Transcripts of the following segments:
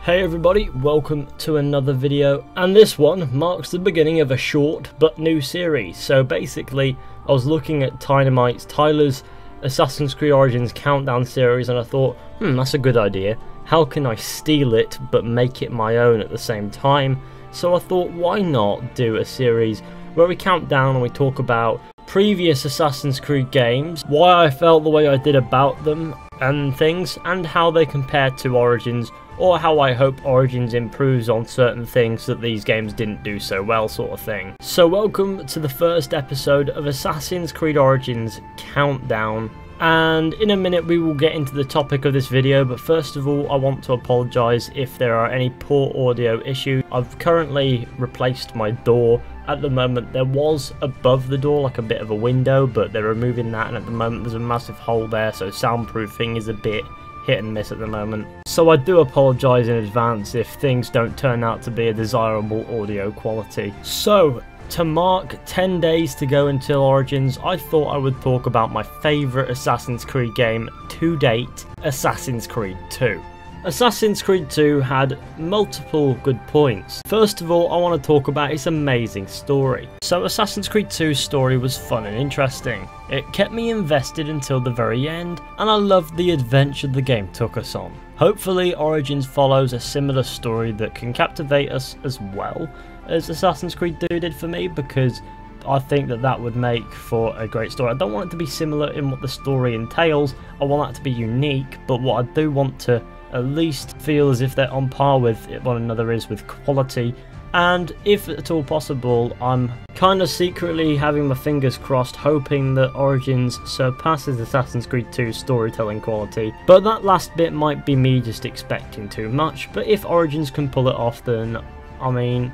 Hey everybody, welcome to another video, and this one marks the beginning of a short but new series. So basically, I was looking at Tyler's Assassin's Creed Origins Countdown series and I thought, that's a good idea. How can I steal it but make it my own at the same time? So I thought, why not do a series where we count down and we talk about previous Assassin's Creed games, why I felt the way I did about them and things, and how they compare to Origins, or how I hope Origins improves on certain things that these games didn't do so well, sort of thing. So welcome to the first episode of Assassin's Creed Origins Countdown, and in a minute we will get into the topic of this video, but first of all I want to apologise if there are any poor audio issues. I've currently replaced my door. At the moment there was above the door like a bit of a window, but they're removing that, and at the moment there's a massive hole there, so soundproofing is a bit hit and miss at the moment. So I do apologise in advance if things don't turn out to be a desirable audio quality. So to mark 10 days to go until Origins, I thought I would talk about my favourite Assassin's Creed game to date, Assassin's Creed 2. Assassin's Creed 2 had multiple good points. First of all, I want to talk about its amazing story. So Assassin's Creed 2's story was fun and interesting. It kept me invested until the very end, and I loved the adventure the game took us on. Hopefully Origins follows a similar story that can captivate us as well as Assassin's Creed 2 did for me, because I think that would make for a great story. I don't want it to be similar in what the story entails, I want that to be unique, but what I do want to at least feel as if they're on par with one another is with quality, and if at all possible I'm kind of secretly having my fingers crossed, hoping that Origins surpasses Assassin's Creed 2's storytelling quality, but that last bit might be me just expecting too much. But if Origins can pull it off, then I mean,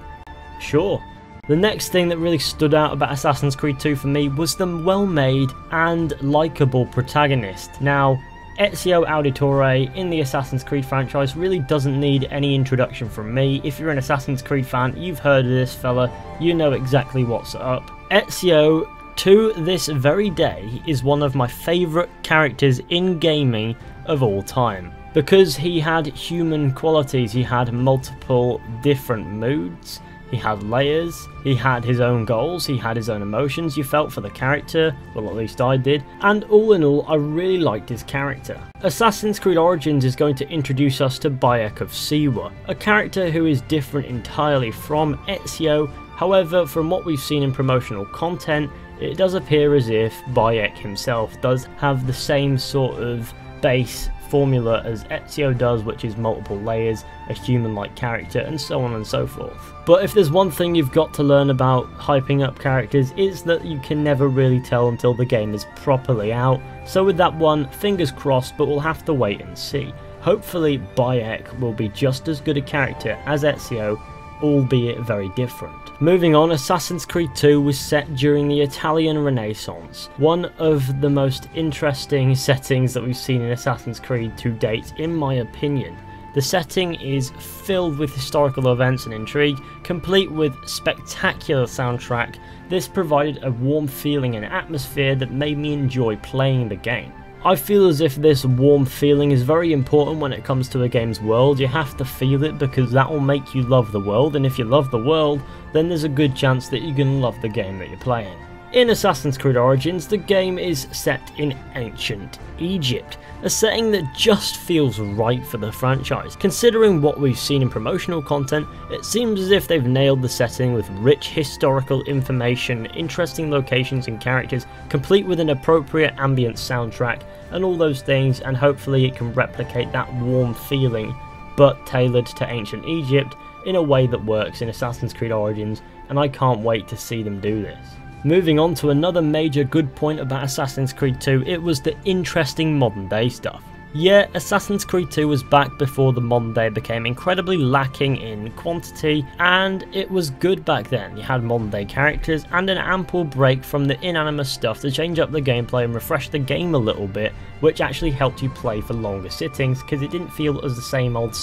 sure. The next thing that really stood out about Assassin's Creed 2 for me was the well-made and likeable protagonist. Now, Ezio Auditore in the Assassin's Creed franchise really doesn't need any introduction from me. If you're an Assassin's Creed fan, you've heard of this fella, you know exactly what's up. Ezio, to this very day, is one of my favourite characters in gaming of all time. Because he had human qualities, he had multiple different moods, he had layers, he had his own goals, he had his own emotions, you felt for the character, well at least I did, and all in all I really liked his character. Assassin's Creed Origins is going to introduce us to Bayek of Siwa, a character who is different entirely from Ezio. However, from what we've seen in promotional content, it does appear as if Bayek himself does have the same sort of base formula as Ezio does, which is multiple layers, a human-like character, and so on and so forth. But if there's one thing you've got to learn about hyping up characters, it's that you can never really tell until the game is properly out. So with that one, fingers crossed, but we'll have to wait and see. Hopefully Bayek will be just as good a character as Ezio, albeit very different. Moving on, Assassin's Creed 2 was set during the Italian Renaissance, one of the most interesting settings that we've seen in Assassin's Creed to date, in my opinion. The setting is filled with historical events and intrigue, complete with spectacular soundtrack. This provided a warm feeling and atmosphere that made me enjoy playing the game. I feel as if this warm feeling is very important when it comes to a game's world. You have to feel it because that will make you love the world, and if you love the world, then there's a good chance that you're going to love the game that you're playing. In Assassin's Creed Origins, the game is set in ancient Egypt, a setting that just feels right for the franchise. Considering what we've seen in promotional content, it seems as if they've nailed the setting with rich historical information, interesting locations and characters, complete with an appropriate ambient soundtrack, and all those things, and hopefully it can replicate that warm feeling, but tailored to ancient Egypt in a way that works in Assassin's Creed Origins, and I can't wait to see them do this. Moving on to another major good point about Assassin's Creed 2, it was the interesting modern day stuff. Yeah, Assassin's Creed 2 was back before the modern day became incredibly lacking in quantity, and it was good back then. You had modern day characters and an ample break from the inanimate stuff to change up the gameplay and refresh the game a little bit, which actually helped you play for longer sittings because it didn't feel as the same old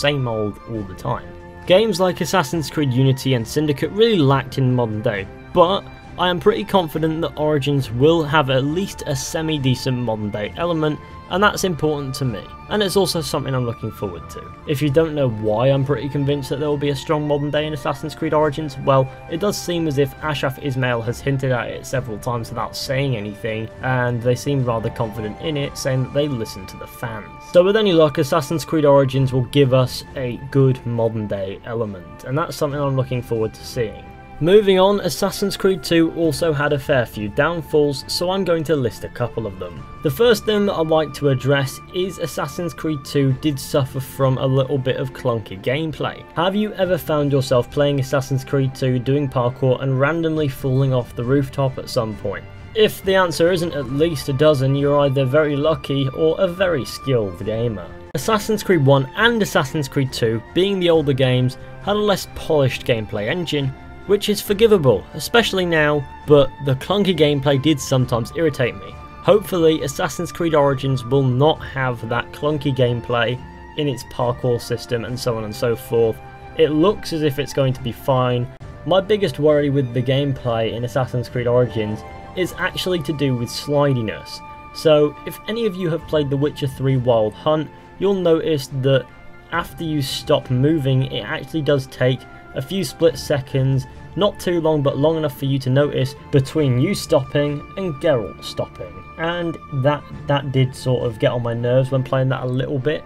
all the time. Games like Assassin's Creed Unity and Syndicate really lacked in modern day, but I am pretty confident that Origins will have at least a semi-decent modern day element, and that's important to me, and it's also something I'm looking forward to. If you don't know why I'm pretty convinced that there will be a strong modern day in Assassin's Creed Origins, well, it does seem as if Ashraf Ismail has hinted at it several times without saying anything, and they seem rather confident in it, saying that they listen to the fans. So with any luck, Assassin's Creed Origins will give us a good modern day element, and that's something I'm looking forward to seeing. Moving on, Assassin's Creed 2 also had a fair few downfalls, so I'm going to list a couple of them. The first thing that I'd like to address is Assassin's Creed 2 did suffer from a little bit of clunky gameplay. Have you ever found yourself playing Assassin's Creed 2 doing parkour and randomly falling off the rooftop at some point? If the answer isn't at least a dozen, you're either very lucky or a very skilled gamer. Assassin's Creed 1 and Assassin's Creed 2, being the older games, had a less polished gameplay engine, which is forgivable, especially now, but the clunky gameplay did sometimes irritate me. Hopefully, Assassin's Creed Origins will not have that clunky gameplay in its parkour system and so on and so forth. It looks as if it's going to be fine. My biggest worry with the gameplay in Assassin's Creed Origins is actually to do with slidiness. So, if any of you have played The Witcher 3 Wild Hunt, you'll notice that after you stop moving, it actually does take a few split seconds, not too long but long enough for you to notice, between you stopping and Geralt stopping. And that did sort of get on my nerves when playing that a little bit,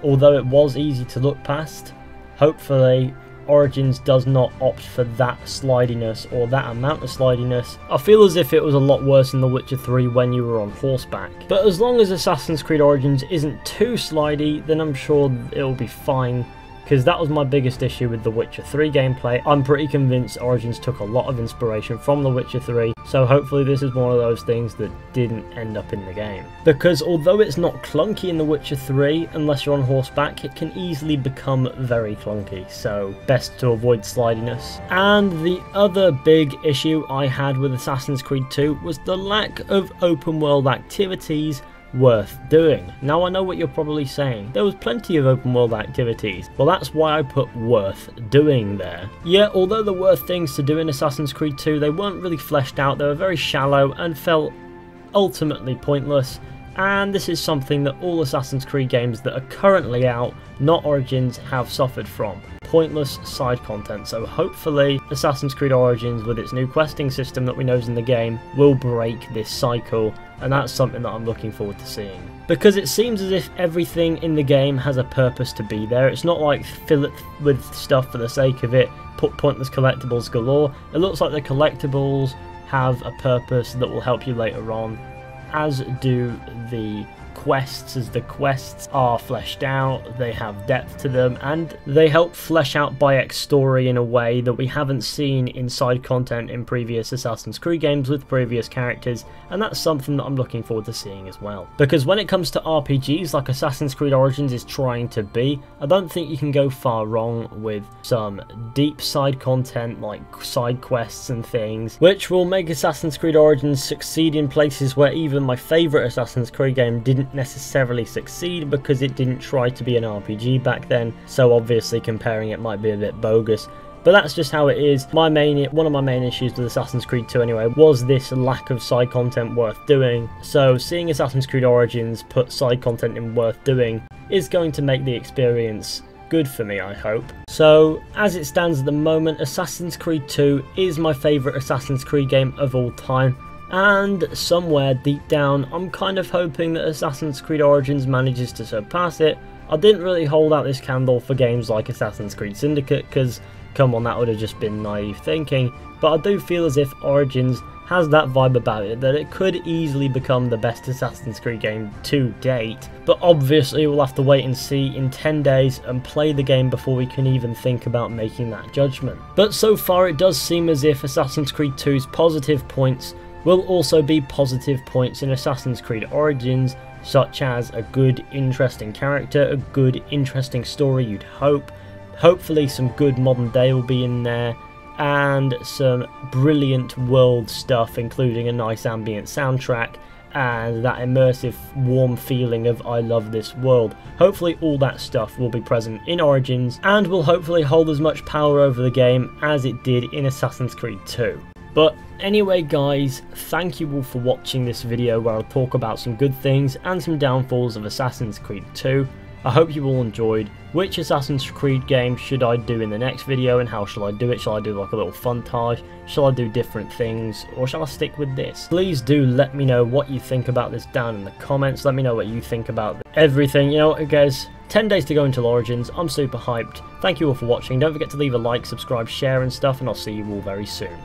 although it was easy to look past. Hopefully Origins does not opt for that slidiness or that amount of slidiness. I feel as if it was a lot worse in The Witcher 3 when you were on horseback. But as long as Assassin's Creed Origins isn't too slidey, then I'm sure it'll be fine, because that was my biggest issue with The Witcher 3 gameplay. I'm pretty convinced Origins took a lot of inspiration from The Witcher 3, so hopefully this is one of those things that didn't end up in the game. Because although it's not clunky in The Witcher 3, unless you're on horseback, it can easily become very clunky, so best to avoid slidiness. And the other big issue I had with Assassin's Creed 2 was the lack of open world activities worth doing. Now I know what you're probably saying, there was plenty of open world activities. Well, that's why I put worth doing there. Yeah, although there were things to do in Assassin's Creed 2, they weren't really fleshed out, they were very shallow and felt ultimately pointless. And this is something that all Assassin's Creed games that are currently out, not Origins, have suffered from. Pointless side content. So hopefully Assassin's Creed Origins, with its new questing system that we know is in the game, will break this cycle, and that's something that I'm looking forward to seeing. Because it seems as if everything in the game has a purpose to be there. It's not like fill it with stuff for the sake of it, put pointless collectibles galore. It looks like the collectibles have a purpose that will help you later on, as do the quests, as the quests are fleshed out, they have depth to them, and they help flesh out Bayek's story in a way that we haven't seen in side content in previous Assassin's Creed games with previous characters, and that's something that I'm looking forward to seeing as well. Because when it comes to RPGs like Assassin's Creed Origins is trying to be, I don't think you can go far wrong with some deep side content like side quests and things, which will make Assassin's Creed Origins succeed in places where even my favourite Assassin's Creed game didn't necessarily succeed, because it didn't try to be an RPG back then, so obviously comparing it might be a bit bogus. But that's just how it is. One of my main issues with Assassin's Creed 2 anyway was this lack of side content worth doing. So seeing Assassin's Creed Origins put side content in worth doing is going to make the experience good for me, I hope. So as it stands at the moment, Assassin's Creed 2 is my favourite Assassin's Creed game of all time. And somewhere deep down, I'm kind of hoping that Assassin's Creed Origins manages to surpass it. I didn't really hold out this candle for games like Assassin's Creed Syndicate, because come on, that would have just been naive thinking. But I do feel as if Origins has that vibe about it, that it could easily become the best Assassin's Creed game to date. But obviously we'll have to wait and see in 10 days and play the game before we can even think about making that judgment. But so far it does seem as if Assassin's Creed 2's positive points will also be positive points in Assassin's Creed Origins, such as a good, interesting character, a good, interesting story you'd hope, hopefully some good modern day will be in there, and some brilliant world stuff, including a nice ambient soundtrack, and that immersive, warm feeling of I love this world. Hopefully all that stuff will be present in Origins, and will hopefully hold as much power over the game as it did in Assassin's Creed 2. But anyway guys, thank you all for watching this video where I'll talk about some good things and some downfalls of Assassin's Creed 2. I hope you all enjoyed. Which Assassin's Creed game should I do in the next video, and how shall I do it? Shall I do like a little montage? Shall I do different things, or shall I stick with this? Please do let me know what you think about this down in the comments. Let me know what you think about everything. You know what guys, 10 days to go until Origins. I'm super hyped. Thank you all for watching. Don't forget to leave a like, subscribe, share and stuff, and I'll see you all very soon.